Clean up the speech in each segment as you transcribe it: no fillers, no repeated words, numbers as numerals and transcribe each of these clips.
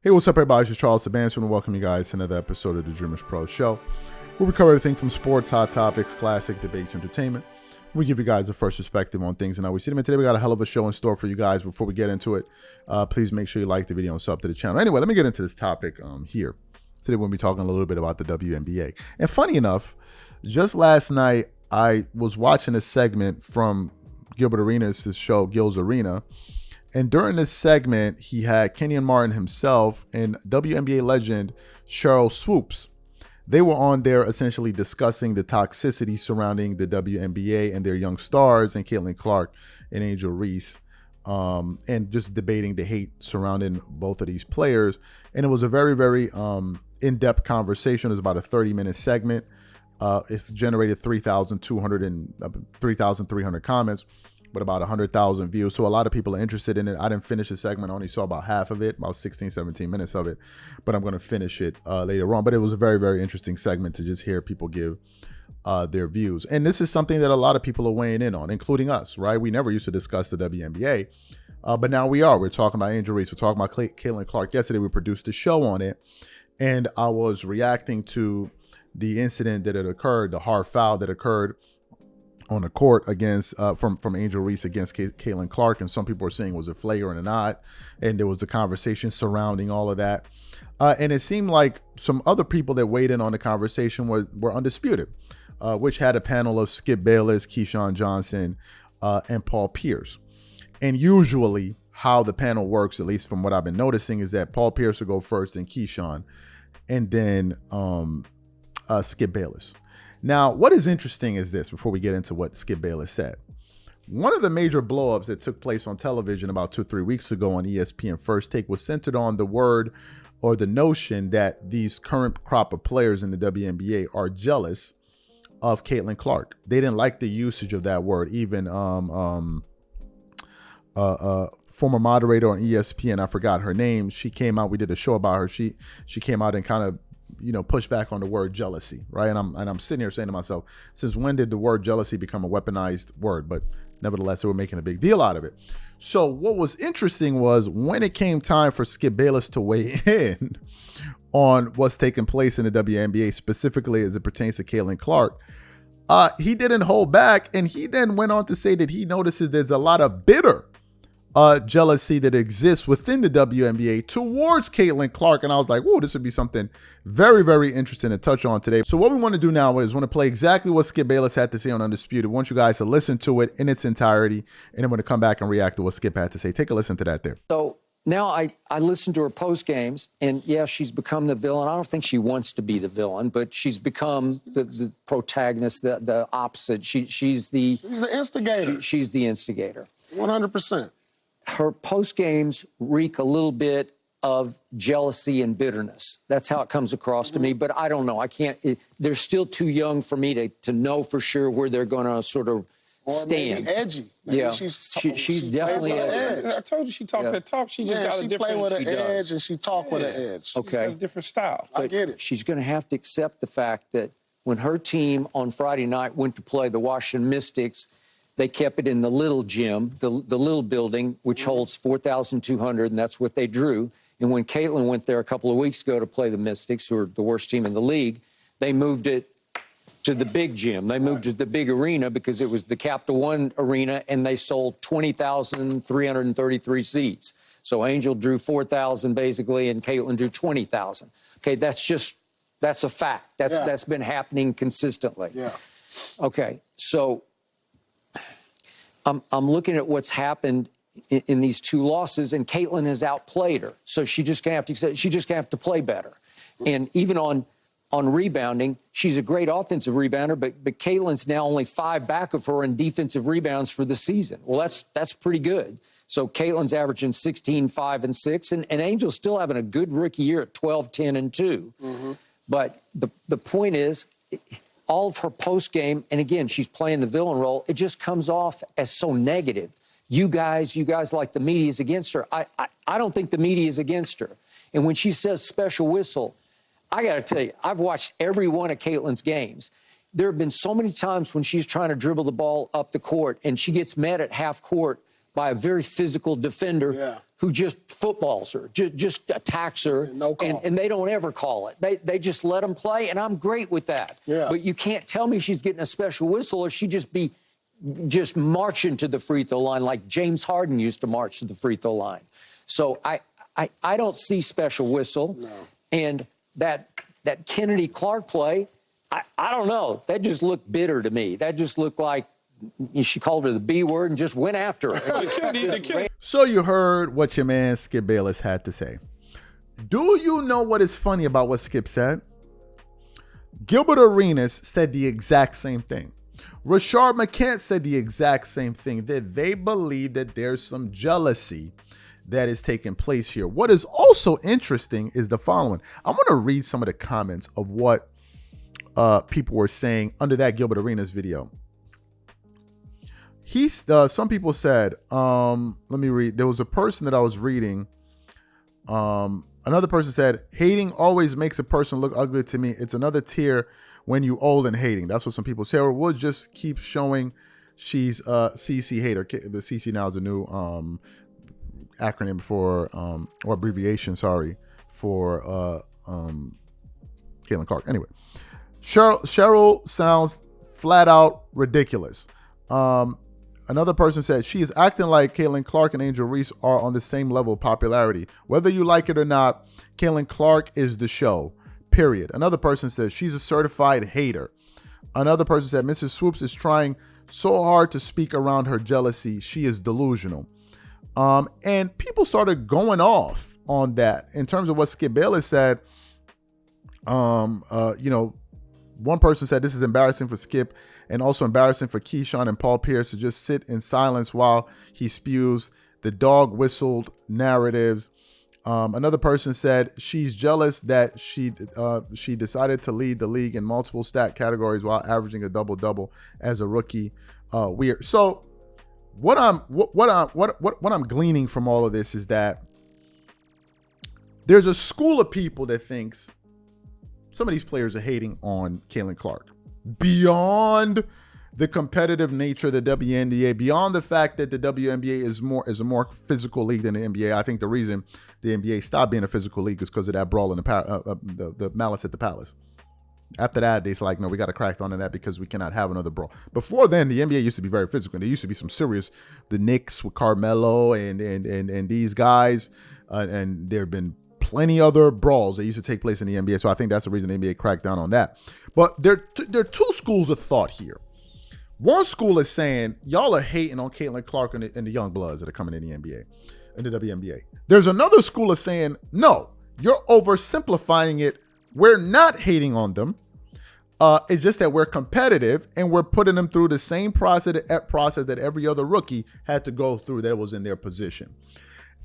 Hey, what's up, everybody? This is Charles Sabanson, and welcome you guys to another episode of the Dreamers Pro Show, where we cover everything from sports, hot topics, classic debates, entertainment. We give you guys a first perspective on things and how we see them. And today we got a hell of a show in store for you guys. Before we get into it, please make sure you like the video and sub to the channel. Anyway, let me get into this topic here. Today we'll be talking a little bit about the WNBA. And funny enough, just last night I was watching a segment from Gilbert Arenas' show, Gil's Arena. And during this segment, he had Kenyon Martin himself and WNBA legend Cheryl Swoops. They were on there essentially discussing the toxicity surrounding the WNBA and their young stars and Caitlin Clark and Angel Reese, and just debating the hate surrounding both of these players. And it was a very, very in-depth conversation. It was about a 30-minute segment. It's generated 3,300 comments, but about 100,000 views. So a lot of people are interested in it. I didn't finish the segment. I only saw about half of it, about 16, 17 minutes of it, but I'm going to finish it later on. But it was a very, very interesting segment to just hear people give their views. And this is something that a lot of people are weighing in on, including us, right? We never used to discuss the WNBA, but now we are. We're talking about Angel Reese. We're talking about Caitlin Clark. Yesterday, we produced a show on it, and I was reacting to the incident that had occurred, the hard foul that occurred on the court against from Angel Reese against Caitlin Clark, and some people were saying was it flagrant or not, and there was a conversation surrounding all of that, and it seemed like some other people that weighed in on the conversation were undisputed, which had a panel of Skip Bayless, Keyshawn Johnson, and Paul Pierce. And usually how the panel works, at least from what I've been noticing, is that Paul Pierce will go first, and Keyshawn, and then Skip Bayless. Now, what is interesting is this, before we get into what Skip Bayless said. One of the major blowups that took place on television about 2 or 3 weeks ago on ESPN First Take was centered on the word or the notion that these current crop of players in the WNBA are jealous of Caitlin Clark. They didn't like the usage of that word. Even former moderator on ESPN, I forgot her name, she came out, we did a show about her. She came out and kind of push back on the word jealousy, right? And I'm sitting here saying to myself, since when did the word jealousy become a weaponized word? But nevertheless, they were making a big deal out of it. So what was interesting was when it came time for Skip Bayless to weigh in on what's taking place in the WNBA, specifically as it pertains to Caitlin Clark, he didn't hold back, and he then went on to say that he notices there's a lot of bitter jealousy that exists within the WNBA towards Caitlin Clark. And I was like, whoa, this would be something very, very interesting to touch on today. So what we want to do now is want to play exactly what Skip Bayless had to say on Undisputed. I want you guys to listen to it in its entirety, and then we're going to come back and react to what Skip had to say. Take a listen to that there. So now I listen to her post games, and yeah, she's become the villain. I don't think she wants to be the villain, but she's become the protagonist, the opposite. She's the instigator. She's the instigator. 100%. Her post games reek a little bit of jealousy and bitterness. That's how it comes across to me. But I don't know. I can't. They're still too young for me to know for sure where they're going to sort of stand. Maybe edgy. Maybe yeah, she's definitely edgy. I told you she talked that talk. She just got a different. She play with an edge and she talk with an edge. Okay, she's got a different style. I get it. She's going to have to accept the fact that when her team on Friday night went to play the Washington Mystics, they kept it in the little gym, the little building, which holds 4,200, and that's what they drew. And when Caitlin went there a couple of weeks ago to play the Mystics, who are the worst team in the league, they moved it to the big gym. They moved it to the big arena because it was the Capital One arena, and they sold 20,333 seats. So Angel drew 4,000 basically, and Caitlin drew 20,000. Okay, that's a fact. That's been happening consistently. Yeah. Okay, so I'm looking at what's happened in these 2 losses, and Caitlin has outplayed her. So she's just gonna have to play better. And even on rebounding, she's a great offensive rebounder, but Caitlin's now only 5 back of her in defensive rebounds for the season. Well, that's pretty good. So Caitlin's averaging 16, 5, and 6, and Angel's still having a good rookie year at 12, 10, and 2. Mm-hmm. But the point is, all of her post game, and again, she's playing the villain role, it just comes off as so negative. You guys like the media is against her. I don't think the media is against her. And when she says special whistle, I got to tell you, I've watched every one of Caitlin's games. There have been so many times when she's trying to dribble the ball up the court and she gets met at half court by a very physical defender who just footballs her, just attacks her, no call. and they don't ever call it. They just let them play, and I'm great with that. Yeah. But you can't tell me she's getting a special whistle, or she just be just marching to the free throw line like James Harden used to march to the free throw line. So I don't see special whistle. No. And that Kennedy Clark play, I don't know. That just looked bitter to me. That just looked like she called her the B word and just went after her. So you heard what your man Skip Bayless had to say. Do you know what is funny about what Skip said? Gilbert Arenas said the exact same thing. Rashard McCants said the exact same thing, that they believe that there's some jealousy that is taking place here. What is also interesting is the following. I'm going to read some of the comments of what people were saying under that Gilbert Arenas video. Some people said, let me read. There was a person that I was reading. Another person said, hating always makes a person look ugly to me. It's another tier when you old and hating. That's what some people say. Sarah Woods just keeps showing she's CC hater. The CC now is a new acronym for, or abbreviation, sorry, for Caitlin Clark. Anyway, Cheryl sounds flat out ridiculous. Another person said, she is acting like Caitlin Clark and Angel Reese are on the same level of popularity. Whether you like it or not, Caitlin Clark is the show, period. Another person says, she's a certified hater. Another person said, Mrs. Swoops is trying so hard to speak around her jealousy. She is delusional. And people started going off on that. In terms of what Skip Bayless said, one person said, this is embarrassing for Skip and also embarrassing for Keyshawn and Paul Pierce to just sit in silence while he spews the dog whistled narratives. Another person said she's jealous that she decided to lead the league in multiple stat categories while averaging a double-double as a rookie. Weird. So what I'm gleaning from all of this is that there's a school of people that thinks some of these players are hating on Caitlin Clark beyond the competitive nature of the WNBA, beyond the fact that the WNBA is a more physical league than the NBA. I think the reason the NBA stopped being a physical league is because of that brawl in the Malice at the Palace. After that, they's like, no, we got to crack down on that because we cannot have another brawl. Before then, the NBA used to be very physical. There used to be some serious, the Knicks with Carmelo and these guys, and there have been plenty other brawls that used to take place in the NBA. So I think that's the reason the NBA cracked down on that. But there are two schools of thought here. One school is saying, y'all are hating on Caitlin Clark and the young bloods that are coming in the NBA, in the WNBA. There's another school of saying, no, you're oversimplifying it. We're not hating on them. It's just that we're competitive and we're putting them through the same process that every other rookie had to go through that was in their position.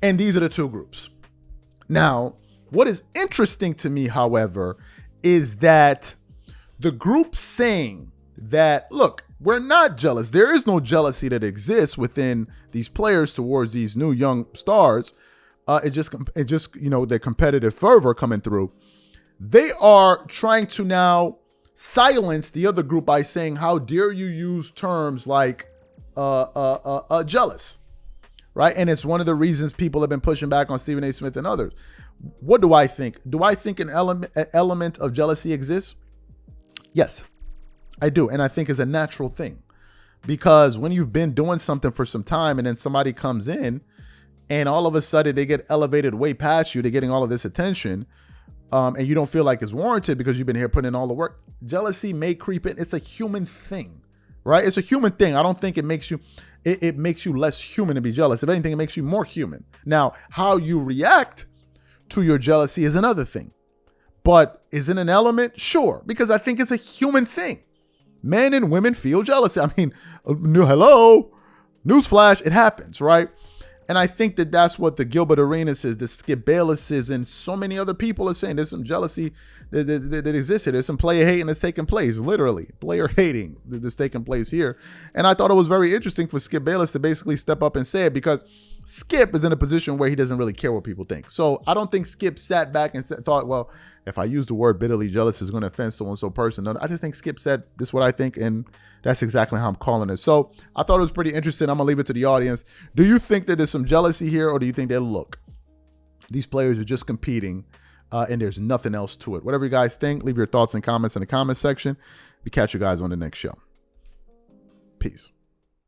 And these are the two groups. Now, what is interesting to me, however, is that the group saying that, look, we're not jealous. There is no jealousy that exists within these players towards these new young stars. It just their competitive fervor coming through. They are trying to now silence the other group by saying, how dare you use terms like jealous, right? And it's one of the reasons people have been pushing back on Stephen A. Smith and others. What do I think? Do I think an element of jealousy exists? Yes, I do. And I think it's a natural thing, because when you've been doing something for some time and then somebody comes in and all of a sudden they get elevated way past you, they're getting all of this attention, and you don't feel like it's warranted because you've been here putting in all the work, jealousy may creep in. It's a human thing, right? It's a human thing. I don't think it makes you, it makes you less human to be jealous. If anything, it makes you more human. Now, how you react to your jealousy is another thing. But is it an element? Sure, because I think it's a human thing. Men and women feel jealousy. I mean, hello, newsflash, it happens, right? And I think that that's what the Gilbert Arenas is, the Skip Bayless is, and so many other people are saying there's some jealousy that exists here. There's some player hating that's taking place, literally. Player hating that's taking place here. And I thought it was very interesting for Skip Bayless to basically step up and say it, because Skip is in a position where he doesn't really care what people think. So I don't think Skip sat back and thought, well, if I use the word bitterly jealous, it's going to offend so-and-so person. No, I just think Skip said, this is what I think, and that's exactly how I'm calling it. So I thought it was pretty interesting. I'm going to leave it to the audience. Do you think that there's some jealousy here, or do you think that, look, these players are just competing and there's nothing else to it? Whatever you guys think, leave your thoughts and comments in the comment section. We catch you guys on the next show. Peace.